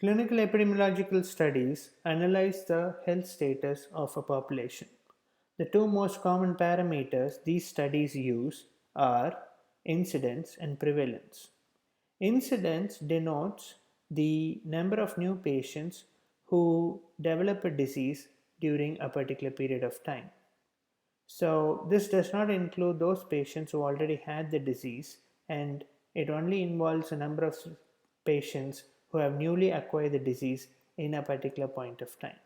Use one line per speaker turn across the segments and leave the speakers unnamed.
Clinical epidemiological studies analyze the health status of a population. The two most common parameters these studies use are incidence and prevalence. Incidence denotes the number of new patients who develop a disease during a particular period of time. So, this does not include those patients who already had the disease, and it only involves a number of patients who have newly acquired the disease in a particular point of time.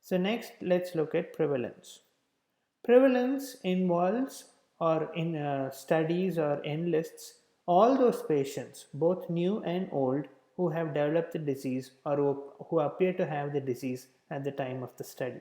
So, next, let's look at prevalence. Prevalence involves or in studies or enlists all those patients, both new and old, who have developed the disease or who appear to have the disease at the time of the study.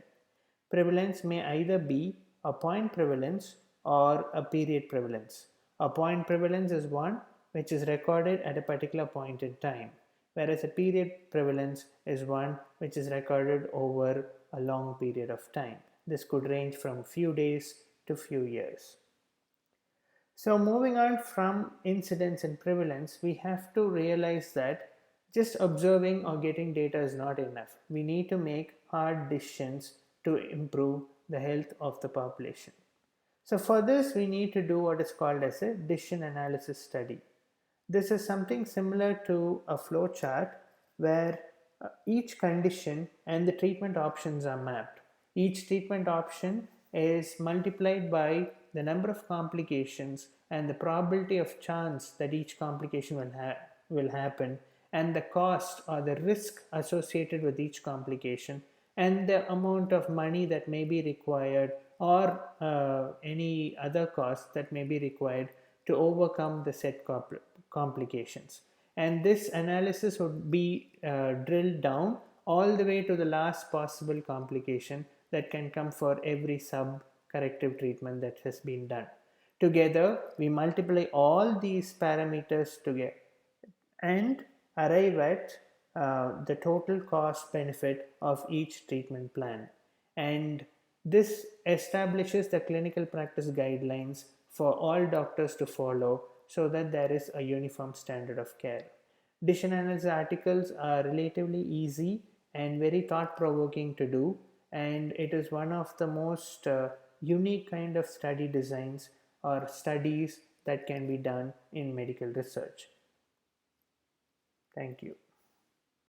Prevalence may either be a point prevalence or a period prevalence. A point prevalence is one which is recorded at a particular point in time, whereas a period prevalence is one which is recorded over a long period of time. This could range from few days to few years. So moving on from incidence and prevalence, we have to realize that just observing or getting data is not enough. We need to make hard decisions to improve the health of the population. So for this, we need to do what is called as a decision analysis study. This is something similar to a flow chart where each condition and the treatment options are mapped. Each treatment option is multiplied by the number of complications and the probability of chance that each complication will happen, and the cost or the risk associated with each complication, and the amount of money that may be required or any other cost that may be required to overcome the set complications. And this analysis would be drilled down all the way to the last possible complication that can come for every sub corrective treatment that has been done. Together, we multiply all these parameters together and arrive at the total cost benefit of each treatment plan. And this establishes the clinical practice guidelines for all doctors to follow so that there is a uniform standard of care. Decision analysis articles are relatively easy and very thought-provoking to do, and it is one of the most unique kind of study designs or studies that can be done in medical research. Thank you.